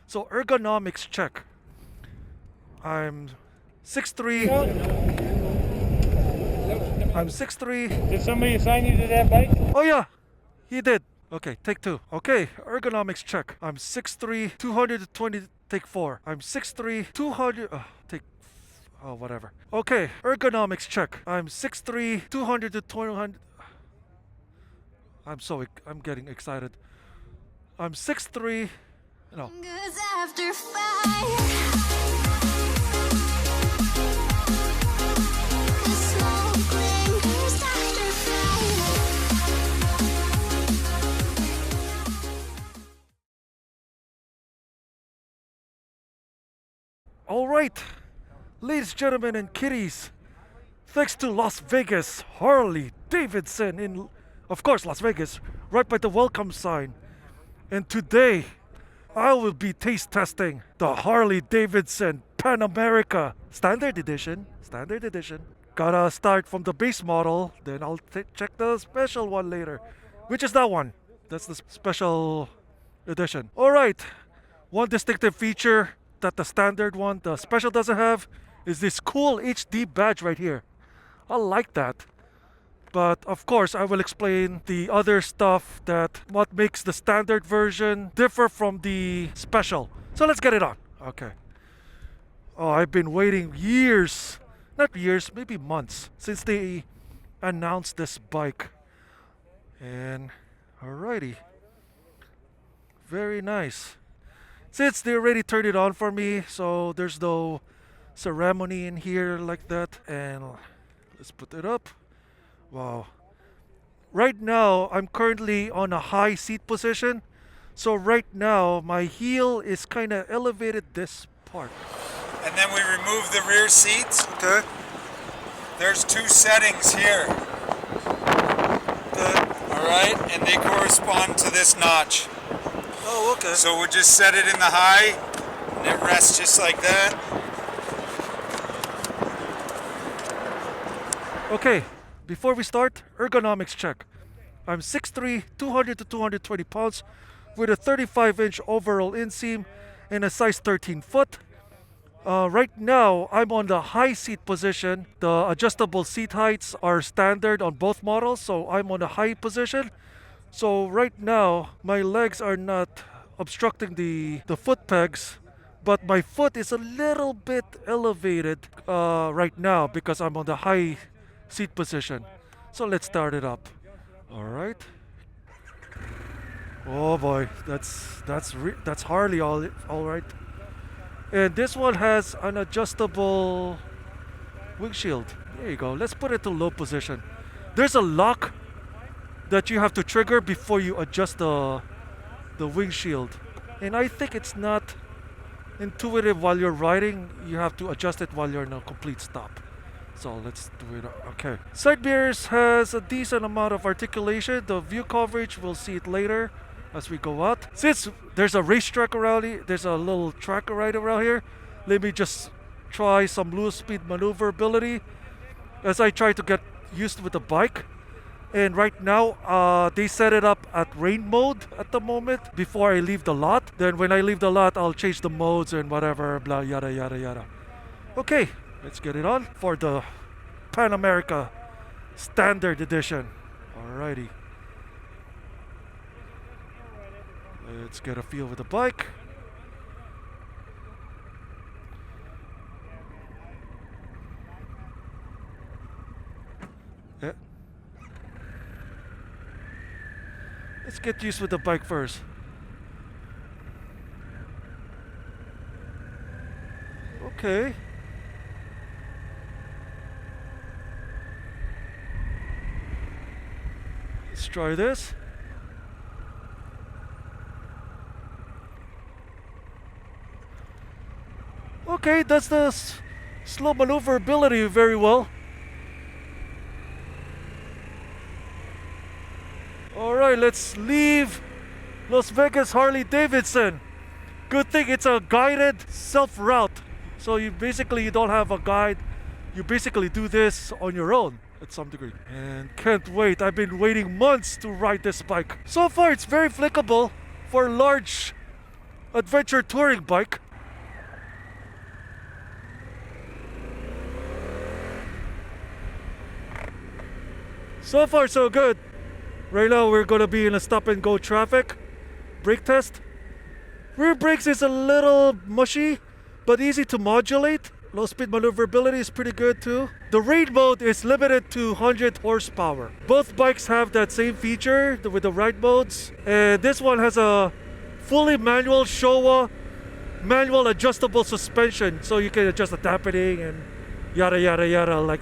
So ergonomics check. I'm 6'3". I'm 6'3". Did somebody assign you to that bike? Oh yeah, he did. Okay, take 2. Okay, ergonomics check. I'm 6'3", 220, take 4. I'm 6'3", 200, take, oh, whatever. Okay, ergonomics check. I'm 6'3", 200 to 200. I'm getting excited. I'm 6'3", no. After five. All right, ladies, gentlemen, and kiddies, thanks to Las Vegas, Harley-Davidson in, of course, Las Vegas, right by the welcome sign. And today, I will be taste testing the Harley-Davidson Pan America Standard Edition. Standard Edition. Gotta start from the base model, then I'll check the special one later, which is that one. That's the special edition. All right, one distinctive feature that the standard one, the special doesn't have, is this cool HD badge right here. I like that. But of course, I will explain the other stuff that what makes the standard version differ from the special. So let's get it on. Okay. Oh, I've been waiting years, not years, maybe months, since they announced this bike. And alrighty. Very nice. Since they already turned it on for me, so there's no ceremony in here like that. And let's put it up. Wow. Right now, I'm currently on a high seat position. So right now, my heel is kind of elevated this part. And then we remove the rear seats. Okay. There's 2 settings here. All right, and they correspond to this notch. Oh, okay. So we'll just set it in the high, and it rests just like that. Okay, before we start, ergonomics check. I'm 6'3", 200 to 220 pounds, with a 35-inch overall inseam and a size 13 foot. Right now, I'm on the high seat position. The adjustable seat heights are standard on both models, so I'm on the high position. So right now, my legs are not obstructing the foot pegs, but my foot is a little bit elevated right now because I'm on the high seat position. So let's start it up. All right. Oh boy, that's Harley all right. And this one has an adjustable windshield. There you go. Let's put it to low position. There's a lock that you have to trigger before you adjust the windshield. And I think it's not intuitive while you're riding. You have to adjust it while you're in a complete stop. So let's do it. Okay. Side mirrors has a decent amount of articulation. The view coverage, we'll see it later as we go out. Since there's a racetrack around here, there's a little track right around here. Let me just try some low speed maneuverability as I try to get used with the bike. And right now, they set it up at rain mode at the moment before I leave the lot. Then when I leave the lot, I'll change the modes and whatever, blah, yada, yada, yada. Okay, let's get it on for the Pan America Standard Edition. Alrighty. Let's get a feel with the bike. Yeah. Let's get used with the bike first. Okay. Let's try this. Okay, that's the slow maneuverability very well. Alright, let's leave Las Vegas Harley-Davidson. Good thing it's a guided self-route. So you don't have a guide. You basically do this on your own at some degree. And can't wait. I've been waiting months to ride this bike. So far it's very flickable for large adventure touring bike. So far so good. Right now we're gonna be in a stop and go traffic. Brake test. Rear brakes is a little mushy, but easy to modulate. Low speed maneuverability is pretty good too. The raid mode is limited to 100 horsepower. Both bikes have that same feature with the ride modes. And this one has a fully manual Showa manual adjustable suspension, so you can adjust the dampening and yada yada yada, like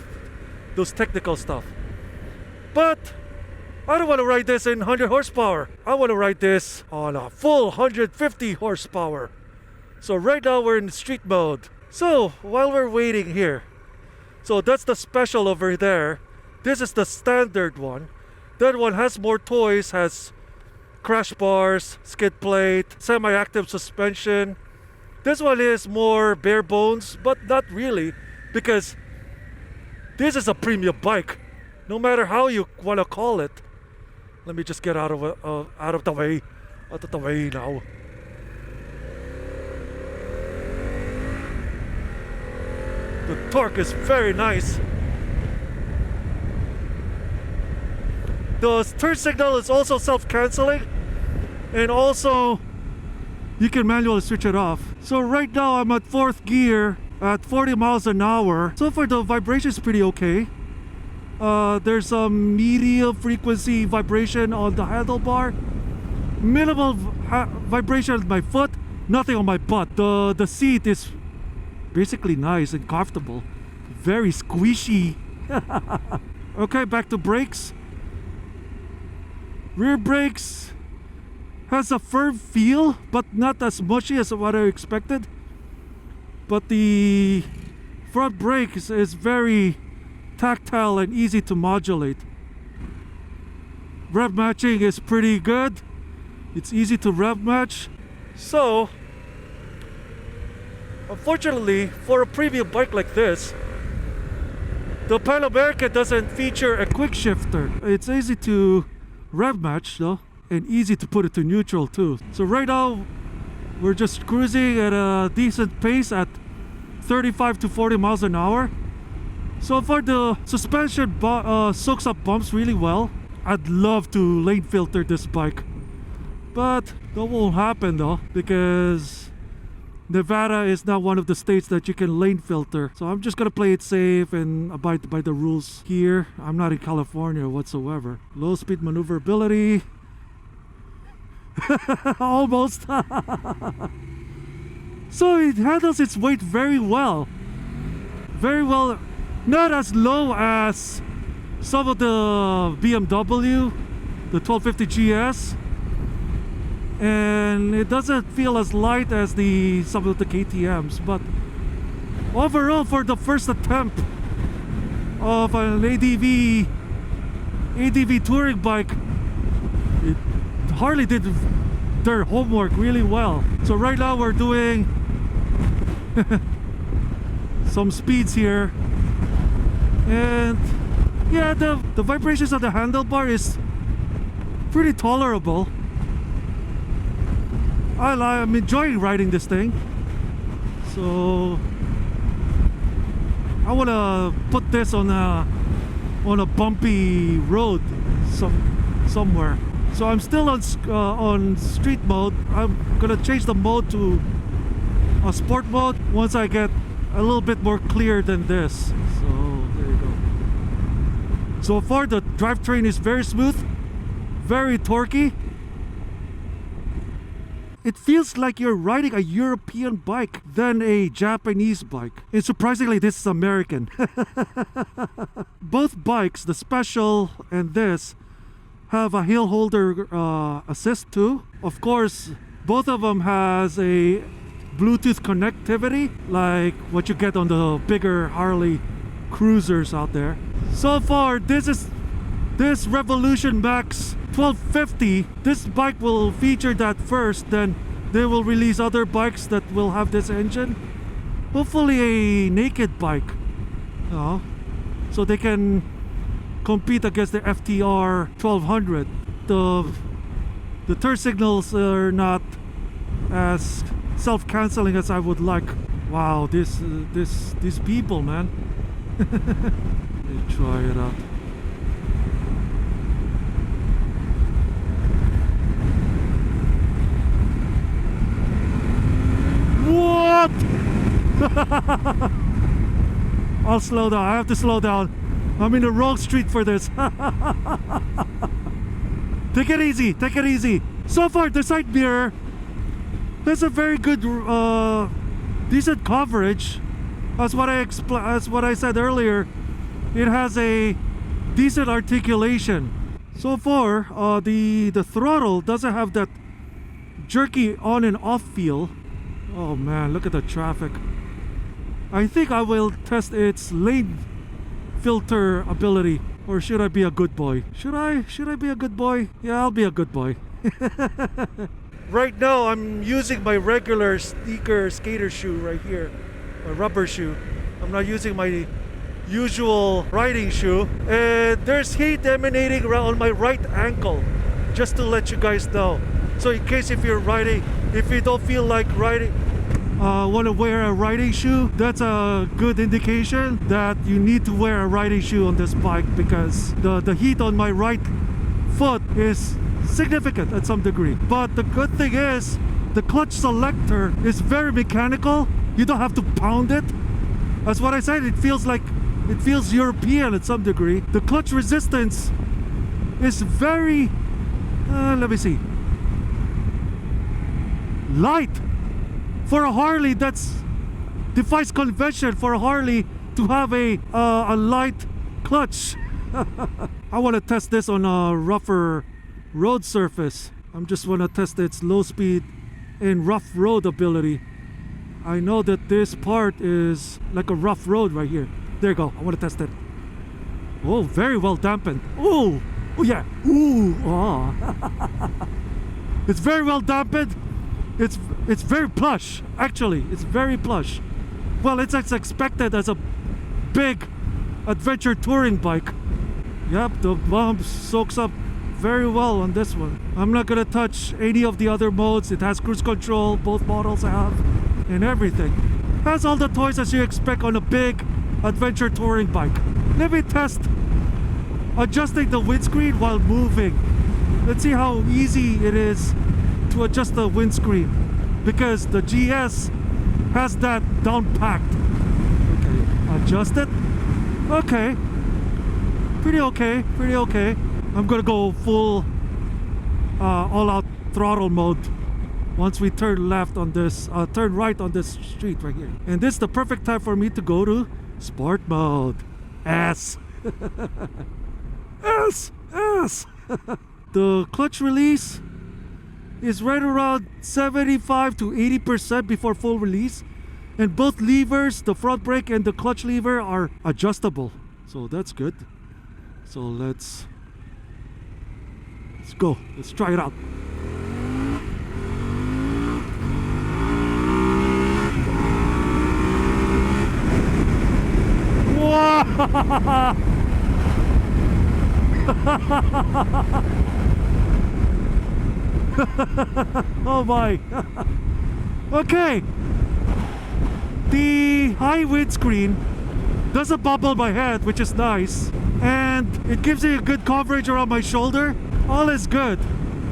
those technical stuff. But I don't want to ride this in 100 horsepower. I want to ride this on a full 150 horsepower. So right now we're in street mode. So while we're waiting here, so that's the special over there. This is the standard one. That one has more toys, has crash bars, skid plate, semi-active suspension. This one is more bare bones, but not really, because this is a premium bike, no matter how you want to call it. Let me just get out of the way, out of the way now. The torque is very nice. The turn signal is also self-canceling, and also you can manually switch it off. So right now I'm at 4th gear at 40 miles an hour. So far the vibration is pretty okay. There's some medium frequency vibration on the handlebar. Minimal vibration on my foot, nothing on my butt. The seat is basically nice and comfortable. Very squishy. Okay, back to brakes. Rear brakes has a firm feel, but not as mushy as what I expected. But the front brakes is very tactile and easy to modulate. Rev matching is pretty good. It's easy to rev match. So, unfortunately, for a premium bike like this, the Pan American doesn't feature a quick shifter. It's easy to rev match though, and easy to put it to neutral too. So right now, we're just cruising at a decent pace at 35 to 40 miles an hour. So far the suspension soaks up bumps really well. I'd love to lane filter this bike, but that won't happen though, because Nevada is not one of the states that you can lane filter. So I'm just gonna play it safe and abide by the rules here. I'm not in California whatsoever. Low speed maneuverability. Almost. So it handles its weight very well. Very well. Not as low as some of the BMW, the 1250 GS. And it doesn't feel as light as some of the KTMs, but overall for the first attempt of an ADV touring bike, Harley did their homework really well. So right now we're doing some speeds here, and yeah, the vibrations of the handlebar is pretty tolerable. I'm enjoying riding this thing. So I want to put this on a bumpy road somewhere. So I'm still on street mode. I'm gonna change the mode to a sport mode once I get a little bit more clear than this. So there you go. So far the drivetrain is very smooth, very torquey. It feels like you're riding a European bike than a Japanese bike. And surprisingly, this is American. Both bikes, the Special and this, have a heel holder assist too. Of course, both of them has a Bluetooth connectivity, like what you get on the bigger Harley cruisers out there. So far, this Revolution Max 1250, this bike will feature that first, then they will release other bikes that will have this engine. Hopefully a naked bike, so they can compete against the FTR 1200. The turn signals are not as self-canceling as I would like. Wow, these people, man. Let me try it out. What? I'll slow down. I have to slow down. I'm in the wrong street for this. Take it easy. Take it easy. So far, the side mirror has a very good, decent coverage. As what I said earlier, it has a decent articulation. So far, the throttle doesn't have that jerky on and off feel. Oh man, look at the traffic. I think I will test its lane filter ability. Or should I be a good boy? Should I be a good boy? Yeah, I'll be a good boy. Right now I'm using my regular sneaker skater shoe right here. A rubber shoe. I'm not using my usual riding shoe. And there's heat emanating around my right ankle. Just to let you guys know. So in case if you're riding, if you don't feel like riding, want to wear a riding shoe, that's a good indication that you need to wear a riding shoe on this bike, because the heat on my right foot is significant at some degree. But the good thing is the clutch selector is very mechanical. You don't have to pound it. That's what I said. It feels European at some degree. The clutch resistance is very let me see, light. For a Harley, that's defies convention for a Harley to have a light clutch. I want to test this on a rougher road surface. I'm just want to test its low speed and rough road ability. I know that this part is like a rough road right here. There you go. I want to test it. Oh, very well dampened. Oh, oh yeah. Ooh, oh. It's very well dampened. It's very plush, actually. It's very plush. Well, it's as expected as a big adventure touring bike. Yep, the bump soaks up very well on this one. I'm not gonna touch any of the other modes. It has cruise control, both models have, and everything. Has all the toys as you expect on a big adventure touring bike. Let me test adjusting the windscreen while moving. Let's see how easy it is to adjust the windscreen, because the GS has that down packed. Okay, adjust it. Okay, pretty okay. I'm gonna go full all-out throttle mode once we turn left on this, turn right on this street right here. And this is the perfect time for me to go to sport mode. S. S. The clutch release is right around 75 to 80% before full release, and both levers, the front brake and the clutch lever, are adjustable, so that's good. So let's go, let's try it out. Wow! Oh my. Okay, the high windscreen doesn't bubble my head, which is nice, and it gives me a good coverage around my shoulder. All is good.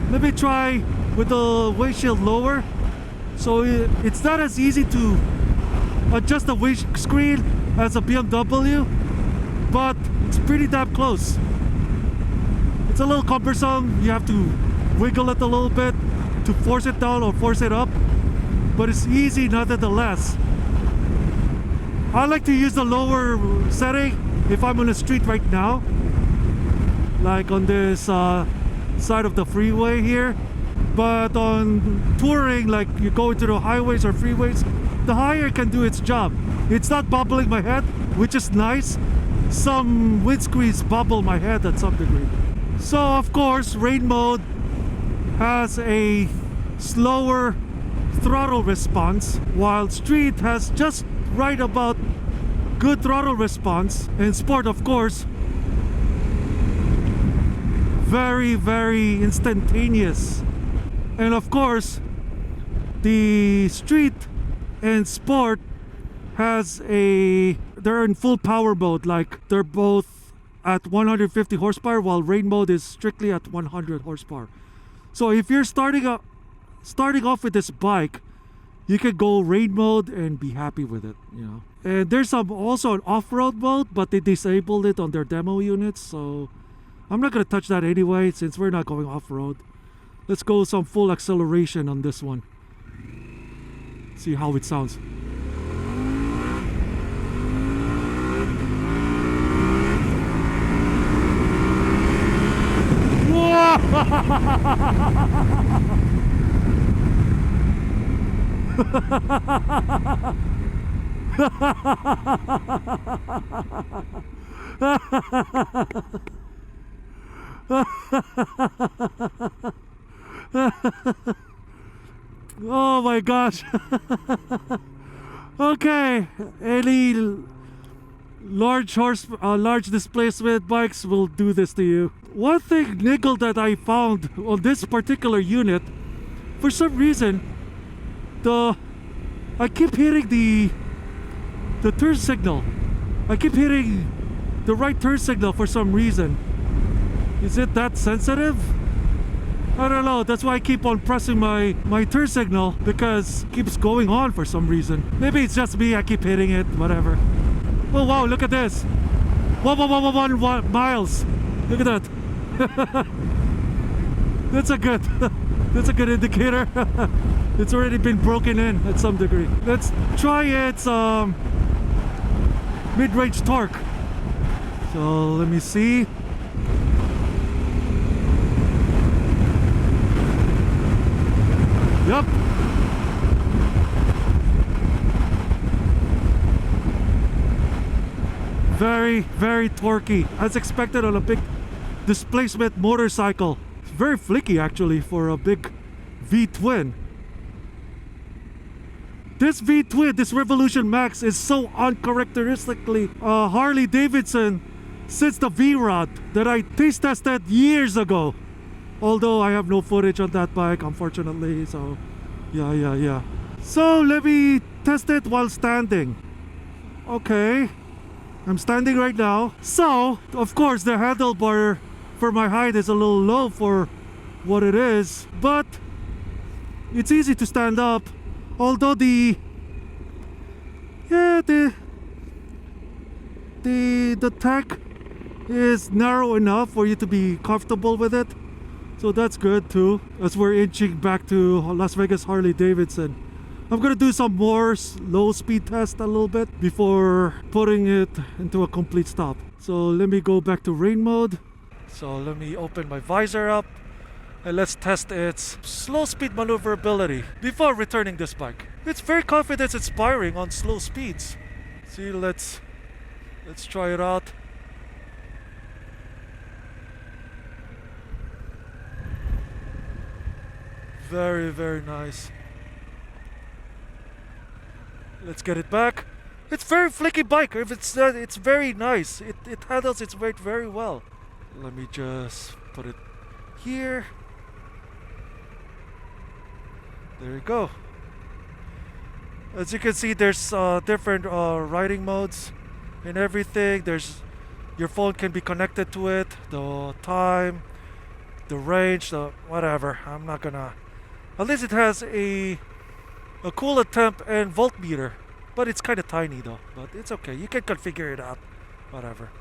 Let me try with the windshield lower. So it's not as easy to adjust the windscreen as a BMW, but it's pretty damn close. It's a little cumbersome. You have to wiggle it a little bit to force it down or force it up, but it's easy nonetheless. I like to use the lower setting if I'm on the street right now, like on this side of the freeway here. But on touring, like you go into the highways or freeways, the higher can do its job. It's not bubbling my head, which is nice. Some windscreens bubble my head at some degree. So of course, rain mode has a slower throttle response, while street has just right about good throttle response, and sport of course very instantaneous. And of course The street and sport they're in full power mode, like they're both at 150 horsepower, while rain mode is strictly at 100 horsepower. So if you're starting off with this bike, you can go rain mode and be happy with it, you know. And there's also an off-road mode, but they disabled it on their demo units, so I'm not gonna touch that anyway since we're not going off-road. Let's go some full acceleration on this one. See how it sounds. Oh my gosh. Okay, any large displacement bikes will do this to you. One thing niggle that I found on this particular unit, for some reason, I keep hitting the turn signal. I keep hitting the right turn signal for some reason. Is it that sensitive? I don't know. That's why I keep on pressing my turn signal, because it keeps going on for some reason. Maybe it's just me. I keep hitting it. Whatever. Oh wow! Look at this. 1 miles. Look at that. That's a good indicator. It's already been broken in at some degree. Let's try its mid-range torque. So let me see. Yep. Very, very torquey, as expected on a big displacement motorcycle. It's very flicky actually for a big V-twin. This V-twin, this Revolution Max, is so uncharacteristically Harley-Davidson since the V-Rod that I taste tested years ago. Although I have no footage on that bike, unfortunately, so yeah. So let me test it while standing. Okay, I'm standing right now. So, of course, the handlebar for my height is a little low for what it is, but it's easy to stand up. Although the tank is narrow enough for you to be comfortable with it. So that's good too, as we're inching back to Las Vegas Harley-Davidson. I'm gonna do some more low speed test a little bit before putting it into a complete stop. So let me go back to rain mode. So let me open my visor up and let's test its slow speed maneuverability before returning this bike. It's very confidence inspiring on slow speeds. See, let's try it out. Very, very nice. Let's get it back. It's very flicky bike. If it's very nice. It handles its weight very well. Let me just put it here. There you go. As you can see, there's different riding modes and everything. Your phone can be connected to it. The time, the range, the whatever. I'm not gonna. At least it has a coolant temp and voltmeter, but it's kind of tiny though. But it's okay. You can configure it out, whatever.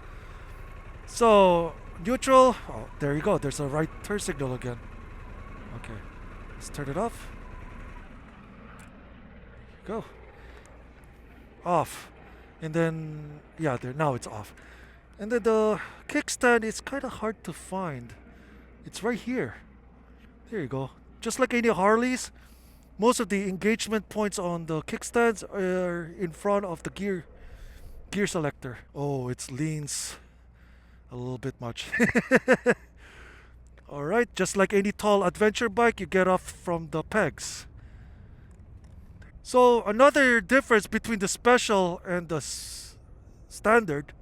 So neutral. Oh, there you go. There's a right turn signal again. Okay, let's turn it off. Go. Off, and then yeah, there now it's off. And then the kickstand is kind of hard to find. It's right here. There you go. Just like any Harleys, most of the engagement points on the kickstands are in front of the gear selector. Oh, it leans a little bit much. Alright, just like any tall adventure bike, you get off from the pegs. So another difference between the special and the standard,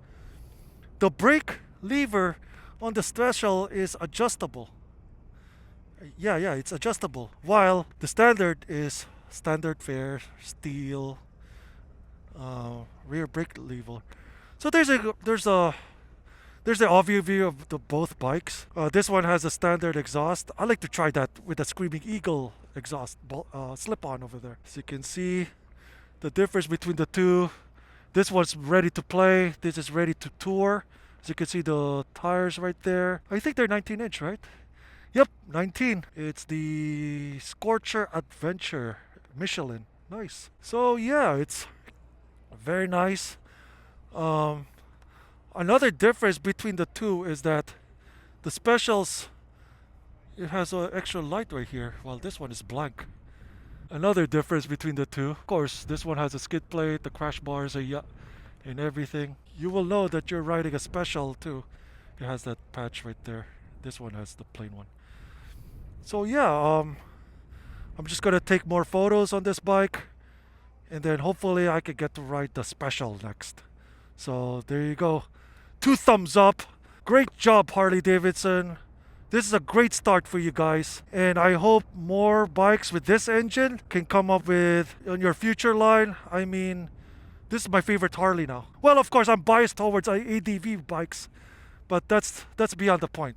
the brake lever on the special is adjustable. Yeah, it's adjustable. While the standard is standard fare, steel, rear brake lever. So there's the overview view of the both bikes. This one has a standard exhaust. I like to try that with a Screaming Eagle exhaust slip-on over there. As you can see, the difference between the two. This one's ready to play. This is ready to tour. As you can see, the tires right there. I think they're 19-inch, right? Yep, 19. It's the Scorcher Adventure Michelin. Nice. So yeah, it's very nice. Another difference between the two is that the specials, it has an extra light right here, while this one is blank. Another difference between the two, of course, this one has a skid plate, the crash bars are and everything. You will know that you're riding a special too. It has that patch right there. This one has the plain one. So yeah, I'm just gonna take more photos on this bike, and then hopefully I can get to ride the special next. So there you go. 2 thumbs up. Great job, Harley-Davidson. This is a great start for you guys, and I hope more bikes with this engine can come up with on your future line. I mean, this is my favorite Harley now. Well, of course, I'm biased towards ADV bikes, but that's beyond the point.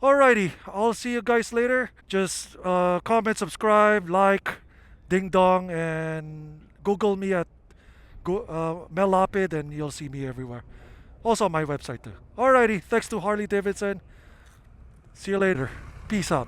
Alrighty, I'll see you guys later. Just comment, subscribe, like, ding dong, and Google me at Mel Lapid, and you'll see me everywhere. Also on my website too. Alrighty, thanks to Harley Davidson. See you later. Peace out.